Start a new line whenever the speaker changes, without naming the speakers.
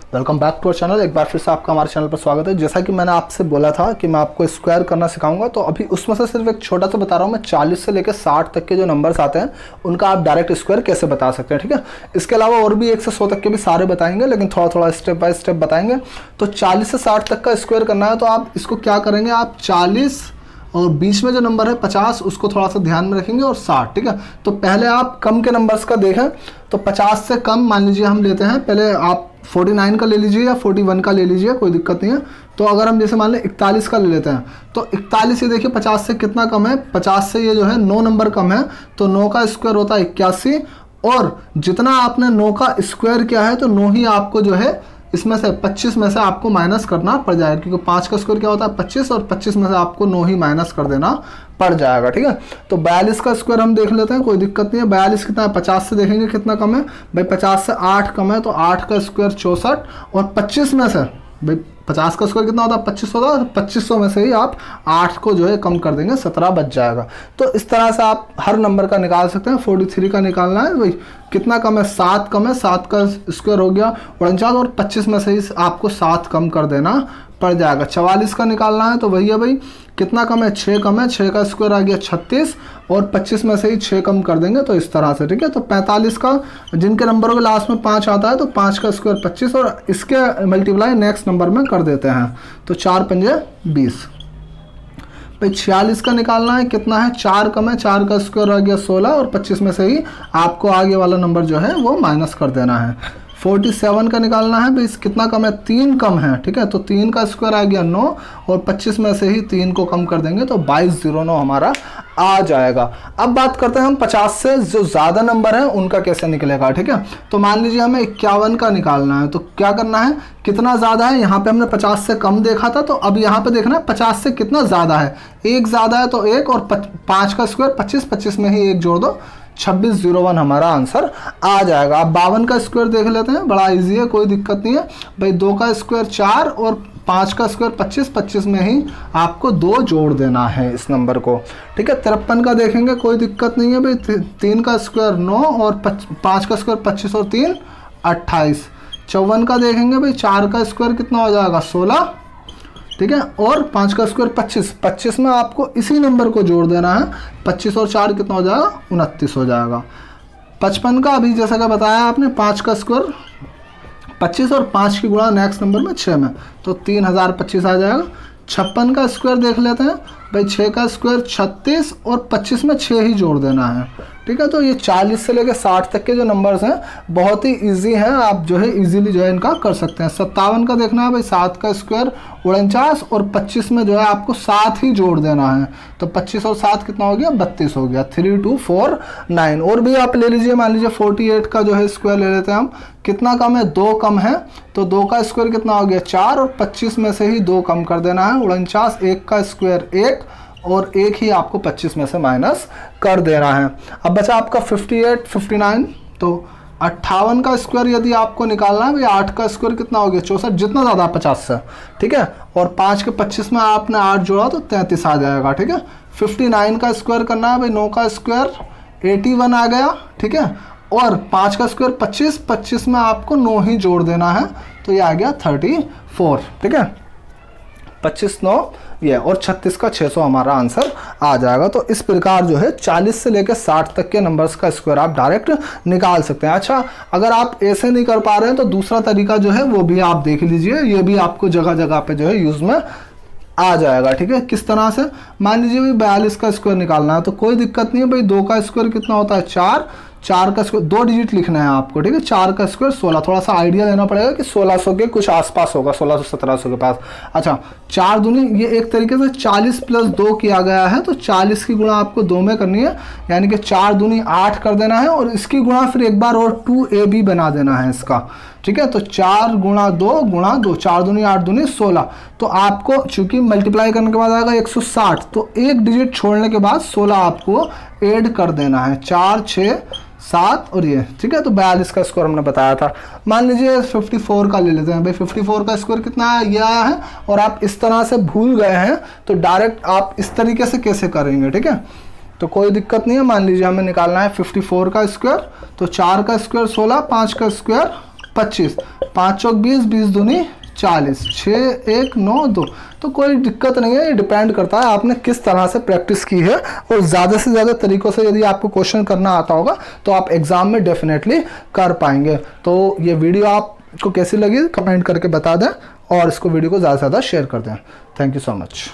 Welcome back to our channel. एक बार फिर से आपका हमारे चैनल पर स्वागत है। जैसा कि मैंने आपसे बोला था कि मैं आपको स्क्वायर करना सिखाऊंगा, तो अभी उसमें से सिर्फ एक छोटा सा बता रहा हूँ मैं। 40 से लेकर 60 तक के जो नंबर्स आते हैं उनका आप डायरेक्ट स्क्वायर कैसे बता सकते हैं, ठीक है। इसके अलावा और भी 1 से 100 तक के भी सारे बताएंगे, लेकिन थोड़ा थोड़ा स्टेप बाय स्टेप बताएंगे। तो 40 से 60 तक का स्क्वायर करना है तो आप इसको क्या करेंगे, आप 40 और बीच में जो नंबर है 50 उसको थोड़ा सा ध्यान में रखेंगे और 60, ठीक है। तो पहले आप कम के नंबर्स का देखें तो 50 से कम मान लीजिए हम लेते हैं, पहले आप 49 का ले लीजिए या 41 का ले लीजिए, कोई दिक्कत नहीं है। तो अगर हम जैसे मान लें 41 का ले लेते हैं तो 41 ये देखिए 50 से कितना कम है, 50 से ये जो है 9 नंबर कम है, तो 9 का स्क्वायर होता है 81। और जितना आपने 9 का स्क्वायर किया है तो 9 ही आपको जो है इसमें से 25 में से आपको माइनस करना पड़ जाएगा, क्योंकि 5 का स्क्वायर क्या होता है 25, और 25 में से आपको 9 ही माइनस कर देना पड़ जाएगा, ठीक है। तो 42 का स्क्वायर हम देख लेते हैं, कोई दिक्कत नहीं है। 42 कितना है, 50 से देखेंगे कितना कम है भाई, 50 से 8 कम है, तो 8 का स्क्वायर 64, और 25 में से भाई 50 का स्क्वायर कितना होता है 25 होता है, 2500 में से ही आप 8 को जो है कम कर देंगे, 17 बच जाएगा। तो इस तरह से आप हर नंबर का निकाल सकते हैं। 43 का निकालना है भाई, कितना कम है 7 कम है, 7 का स्क्वायर हो गया 49, और 25 में से ही आपको 7 कम कर देना पड़ जाएगा। 44 का निकालना है तो वही है भाई, कितना कम है 6 कम है, 6 का स्क्वायर आ गया 36, और 25 में से ही 6 कम कर देंगे, तो इस तरह से, ठीक है। तो 45 का, जिनके नंबरों के लास्ट में 5 आता है तो 5 का स्क्वायर 25, और इसके मल्टीप्लाई नेक्स्ट नंबर में कर देते हैं, तो 4 पंजे 20। भाई 46 का निकालना है, कितना है 4 कम है, 4 का स्क्वायर आ गया 16, और 25 में से ही आपको आगे वाला नंबर जो है वो माइनस कर देना है। 47 का निकालना है भाई, कितना कम है 3 कम है, ठीक है। तो 3 का स्क्वायर आ गया 9, और 25 में से ही 3 को कम कर देंगे तो 2209 हमारा आ जाएगा। अब बात करते हैं हम 50 से जो ज़्यादा नंबर है उनका कैसे निकलेगा, ठीक है। तो मान लीजिए हमें 51 का निकालना है, तो क्या करना है, कितना ज़्यादा है, यहाँ पे हमने 50 से कम देखा था, तो अब यहाँ पे देखना है 50 से कितना ज़्यादा है। 1 ज़्यादा है तो 1, और 5 का स्क्वायर 25, 25 में ही 1 जोड़ दो, 2601 हमारा आंसर आ जाएगा। अब 52 का स्क्वायर देख लेते हैं, बड़ा इजी है, कोई दिक्कत नहीं है भाई। 2 का स्क्वायर 4 और 5 का स्क्वायर 25, 25 में ही आपको 2 जोड़ देना है इस नंबर को, ठीक है। 53 का देखेंगे, कोई दिक्कत नहीं है भाई। 3 का स्क्वायर 9 और 5 का स्क्वायर 25 और 3 28। 54 का देखेंगे भाई, 4 का स्क्वायर कितना हो जाएगा 16, ठीक है, और 5 का स्क्वायर 25, 25 में आपको इसी नंबर को जोड़ देना है, 25 और 4 कितना हो जाएगा 29 हो जाएगा। 55 का अभी जैसा कि बताया आपने, 5 का स्क्वायर 25 और 5 की गुणा नेक्स्ट नंबर में 6 में, तो 3025 आ जाएगा। 56 का स्क्वायर देख लेते हैं भाई, 6 का स्क्वायर 36, और 25 में 6 ही जोड़ देना है, ठीक है। तो ये 40 से लेकर 60 तक के जो नंबर्स हैं बहुत ही इजी हैं, आप जो है इजीली जो है इनका कर सकते हैं। 57 का देखना है भाई, 7 का स्क्वायर 49, और 25 में जो है आपको 7 ही जोड़ देना है, तो 25 और 7 कितना हो गया 32 हो गया, 3249। और भी आप ले लीजिए, मान लीजिए 48 का जो है स्क्वायर ले लेते हैं हम, कितना कम है 2 कम है, तो 2 का स्क्वायर कितना हो गया 4, और 25 में से ही 2 कम कर देना है, 49। 1 का स्क्वायर 1, और 1 ही आपको 25 में से माइनस कर देना है। अब बचा आपका 58, 59, तो 58 का स्क्वायर यदि आपको निकालना है भाई, 8 का स्क्वायर कितना हो गया 64, जितना ज़्यादा 50 से, ठीक है, और 5 के 25 में आपने 8 जोड़ा तो 33 आ जाएगा, ठीक है। 59 का स्क्वायर करना है भाई, 9 का स्क्वायर 81 आ गया, ठीक है, और 5 का स्क्वायर 25, 25 में आपको 9 ही जोड़ देना है, तो ये आ गया 34, ठीक है। 25 9 ये, और 36 का 600 हमारा आंसर आ जाएगा। तो इस प्रकार जो है 40 से लेकर 60 तक के नंबर्स का स्क्वायर आप डायरेक्ट निकाल सकते हैं। अच्छा, अगर आप ऐसे नहीं कर पा रहे हैं तो दूसरा तरीका जो है वो भी आप देख लीजिए, ये भी आपको जगह जगह पे जो है यूज़ में आ जाएगा, ठीक है। किस तरह से, मान लीजिए भाई 42 का स्क्वायर निकालना है, तो कोई दिक्कत नहीं है भाई। 2 का स्क्वायर कितना होता है 4, 4 का स्क्वायर 2 डिजिट लिखना है आपको, ठीक है। 4 का स्क्वायर 16, थोड़ा सा आइडिया लेना पड़ेगा कि 1600 के कुछ आसपास होगा, 1600-1700 के पास। अच्छा, 4 दूनी, ये एक तरीके से 40 + 2 किया गया है, तो 40 की गुणा आपको 2 में करनी है, यानी कि 4 दूनी 8 कर देना है, और इसकी गुणा फिर एक बार और 2ab बना देना है इसका, ठीक है। तो 4 × 2 4 दूनी 8 दूनी 16, तो आपको चूंकि मल्टीप्लाई करने के बाद आएगा 160, तो एक डिजिट छोड़ने के बाद 16 आपको ऐड कर देना है, 4 6 7 और ये, ठीक है। तो 42 का स्क्वायर हमने बताया था। मान लीजिए 54 का ले लेते हैं भाई, 54 का स्क्वायर कितना है ये आया है, और आप इस तरह से भूल गए हैं तो डायरेक्ट आप इस तरीके से कैसे करेंगे, ठीक है। तो कोई दिक्कत नहीं है। मान लीजिए हमें निकालना है 54 का स्क्वायर, तो 4 का स्क्वायर 16, 5 का स्क्वायर 25, 5 चौक 20, 20 दूनी 40, 6 1 9 2। तो कोई दिक्कत नहीं है, ये डिपेंड करता है आपने किस तरह से प्रैक्टिस की है, और ज़्यादा से ज़्यादा तरीक़ों से यदि आपको क्वेश्चन करना आता होगा तो आप एग्ज़ाम में डेफिनेटली कर पाएंगे। तो ये वीडियो आपको कैसी लगी कमेंट करके बता दें, और इसको वीडियो को ज़्यादा से ज़्यादा शेयर कर दें। Thank you so much.